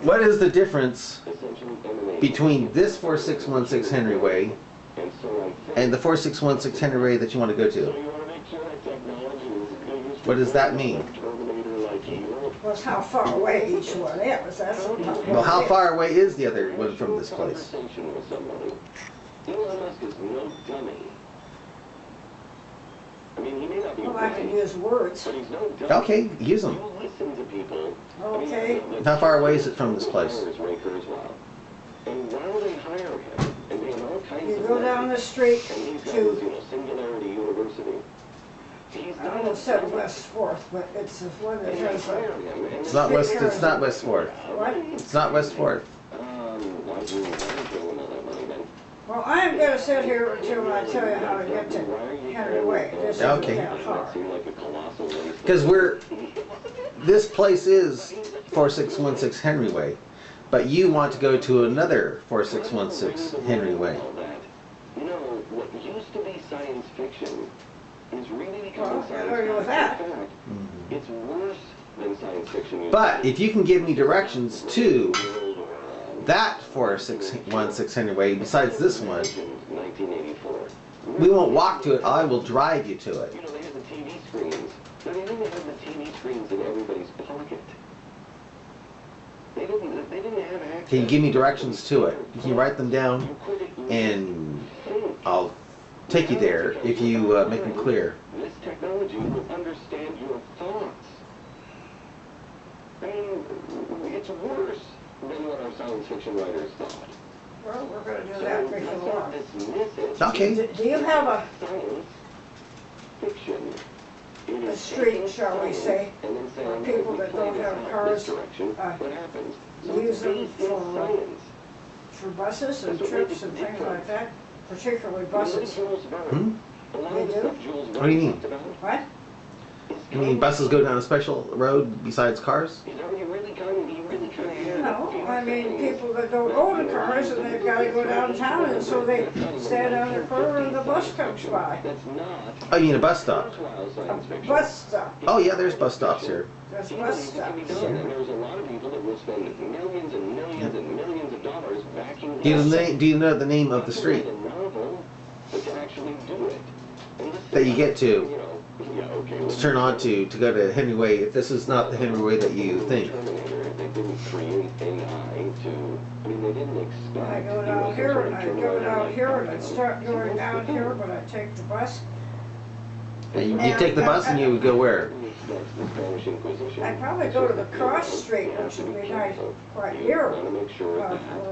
What is the difference between this 4616 Henry Way and the 4616 Henry Way that you want to go to? What does that mean? Well, how far away each one is. That's well, how far away is the other one from this place? Well, I can use words. Okay, use them. Okay. How far away is it from this place? You go down the street to, I almost said West 4th, but it's the one that has a... It's not West 4th. What? It's not West 4th. Well, I'm going to sit here until I tell you how to get to Henry Way. This isn't that far. Because this place is 4616 Henry Way, but you want to go to another 4616 Henry Way. You know, what used to be science fiction is really becoming science fiction. With that. It's worse than science fiction. But if you can give me directions to that 4616 Henry Way besides this one, we won't walk to it, I will drive you to it. You know, they have the TV screens. But they didn't have the TV screens in everybody's pocket. They didn't have access. Can you give me directions to it? You can write them down, and I'll take you there if you make them clear. This technology will understand your thoughts. I mean, it's worse than what our science fiction writers thought. Well, we're going to do that before long. Okay. Do you have a science fiction? street, shall we say, for people that don't have cars, use them for buses and trips and things like that, particularly buses. Hmm? They do? What do you mean? What? You mean buses go down a special road besides cars? No, I mean people that don't own cars and they've got to go downtown, and so they stand on the corner and the bus comes by. Oh, you mean a bus stop? A bus stop. Oh yeah, there's bus stops here. There's bus stops. There's a lot of people that will spend millions and millions and millions of dollars backing. Do you know the name of the street that you get to turn on to go to Henry Way if this is not the Henry Way that you think? They didn't create AI to, I mean, they didn't expect. I go down here and I go down here and I start going down here, but I take the bus. And you take the bus and you would go where? I'd probably go to the cross street, which would be nice, right here.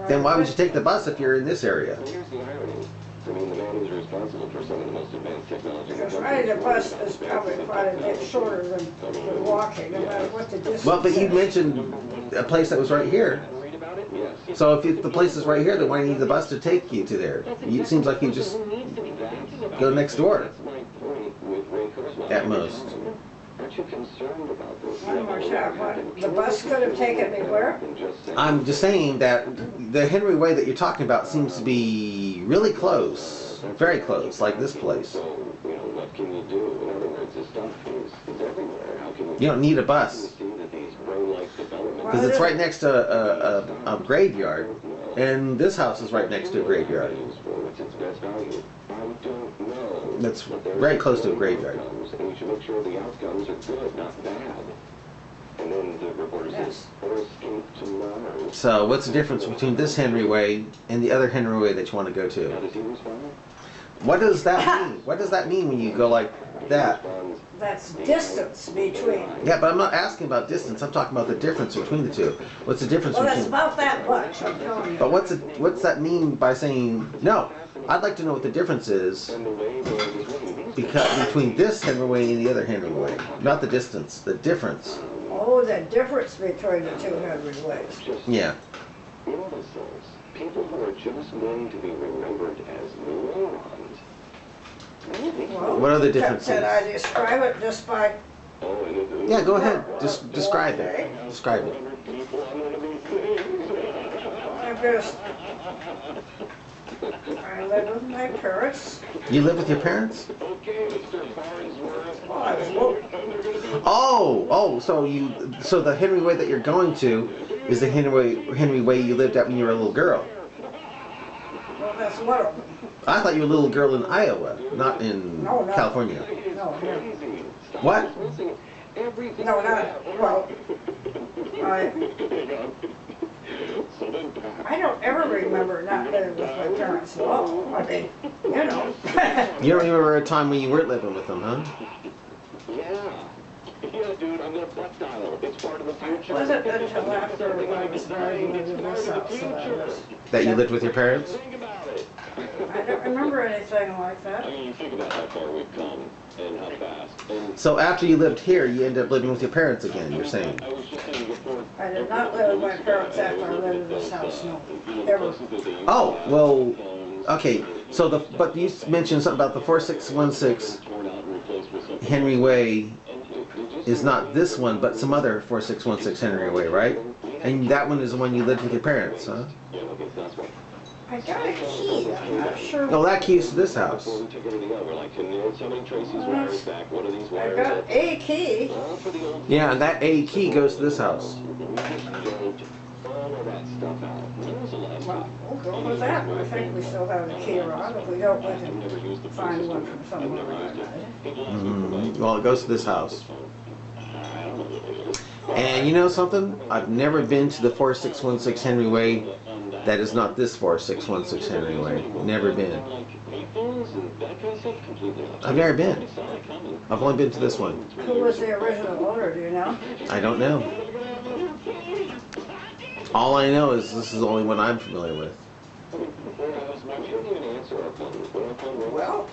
Then why would you take the bus if you're in this area? Here's the irony. I mean, the man who's responsible for some of the most advanced technology. Because riding a bus is probably quite a bit shorter than walking, no matter what the distance is. Well, but you mentioned a place that was right here. So if the place is right here, then why do you need the bus to take you to there? It seems like you just go next door, at most. Aren't you concerned about this? The bus could have taken me where? I'm just saying that the Henry Way that you're talking about seems to be really close, very close, like this place. So, you know, what can you do? In other words, this stuff is everywhere. How can you don't need a bus. Because it's right next to a graveyard, and this house is right next to a graveyard. What's its best value? I don't know. That's very close to a graveyard. And you should make sure the outcomes are good, not bad. And then the reporter says, or escape to Mars. So what's the difference between this Henry Way and the other Henry Way that you want to go to? How does he respond? What does that mean? What does that mean when you go like that? That's distance between. Yeah, but I'm not asking about distance. I'm talking about the difference between the two. What's the difference Well, between? it's about that much, I'm telling you. But what's that mean by saying no? I'd like to know what the difference is between this Henry Way and the other Henry Way. Not the distance, the difference. Oh, the difference between the two Henry Ways. Yeah. Imbeciles. People who are just going to be remembered as morons. Well, What are the differences? Can I describe it just by... Yeah, go ahead. Just describe it. Describe it. just, I lived with my parents. You live with your parents? Okay, Mr. Farnsworth. Well, I was woke. So the Henry Way that you're going to is the Henry Way you lived at when you were a little girl. Well, that's one of them. I thought you were a little girl in Iowa, not in No, no. California. No, no. What? No, not, well, I don't ever remember not living with my parents at all. I mean, you know. You don't remember a time when you weren't living with them, huh? Yeah. Yeah, dude, I'm gonna butt dial. It's part of the future. Wasn't until after I was married and lived in this house That you lived with your parents? Think about it. I don't remember anything like that. I mean, you think about how far we've come and how fast. And So after you lived here, you ended up living with your parents again, you're saying? I was just saying before. I did not live with my parents after I lived in this house, no, ever. Oh, well, okay. So but you mentioned something about the 4616 Henry Way is not this one, but some other 4616 Henry Way, right? And that one is the one you lived with your parents, huh? I got a key, I'm not sure. No, that key is to this house. We took everything over. Like, can somebody trace these wires back? What are these I wires? got a key. For the old Yeah, and that A key goes to this house. all of that stuff out. When was the last Well, we'll go with that. I think we still have the key around. If we don't, we can find one from somewhere around. Well, it goes to this house. And you know something? I've never been to the 4616 Henry Way that is not this 4616 Henry Way. Never been. I've never been. I've only been to this one. Who was the original owner, do you know? I don't know. All I know is this is the only one I'm familiar with. Well,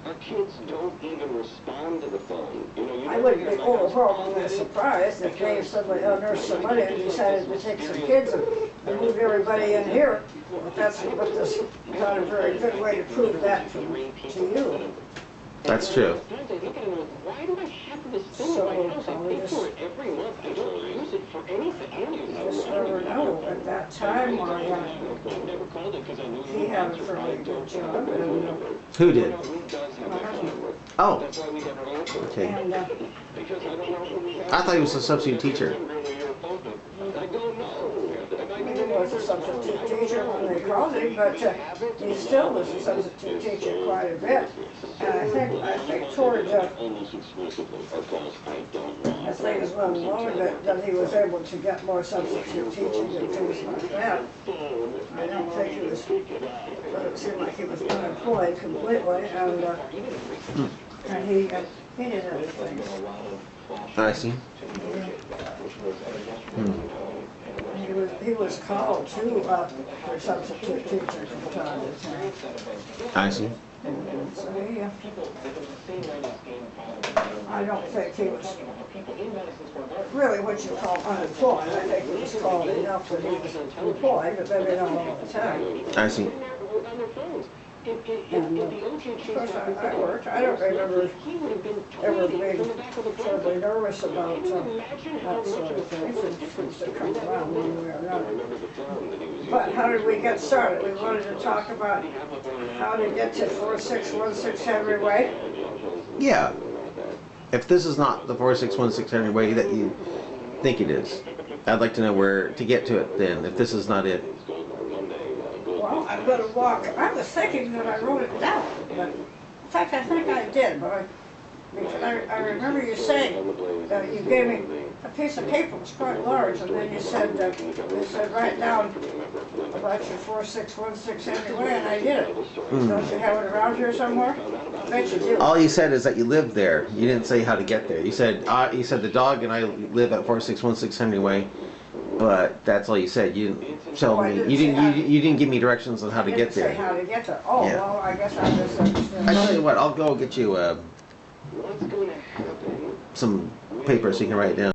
Our kids don't even respond to the phone. You know, you I wouldn't be overwhelmingly surprised if Dave suddenly unearthed some money and decided to take some kids and move everybody in here. But that's what this is not a very good way to prove that to you. That's true. Why do I have this thing So, in my house? I probably pay just- for it every month. I don't use it for anything. Just never know. At that time, I never called it because I knew he had a fairly good job, and, Who did? who does have that number. Oh, That's why we never answer. okay. and Because I don't know who we have. I thought he was a substitute teacher. I don't know. he was a substitute teacher when they called him, but he still was a substitute teacher quite a bit. And I think towards, Almost exclusively are calls I don't know. as things went along, that he was able to get more substitute teaching and things like that. I don't think he was, but it seemed like he was unemployed completely, and he did everything. I see. He was called too for substitute teacher from time to time. I see. So he, I don't think he was really what you call unemployed. I think he was called enough that he was employed, but maybe not all the time. I see. And of course, I worked. I don't remember ever being terribly nervous about that sort of thing. Things that come around one way or another. But how did we get started? We wanted to talk about how to get to 4616 Henry Way. Yeah. If this is not the 4616 Henry Way that you think it is, I'd like to know where to get to it then, if this is not it. Well, I'm going to walk. I was thinking that I wrote it down, but in fact, I think I did, but because I remember you saying that you gave me a piece of paper, it was quite large, and then you said write down about your 4616 anyway, and I did it. Don't you have it around here somewhere? I bet you do. All you said is that you live there. You didn't say how to get there. You said the dog and I live at 4616 Henry Way, but that's all you said. You didn't tell Oh, I me. didn't You say didn't. how- You didn't give me directions on how to I get didn't say there. how to get there. Oh, Yeah. well, I guess I misunderstood. I tell you what. I'll go get you What's going to happen? some paper so you can write it down.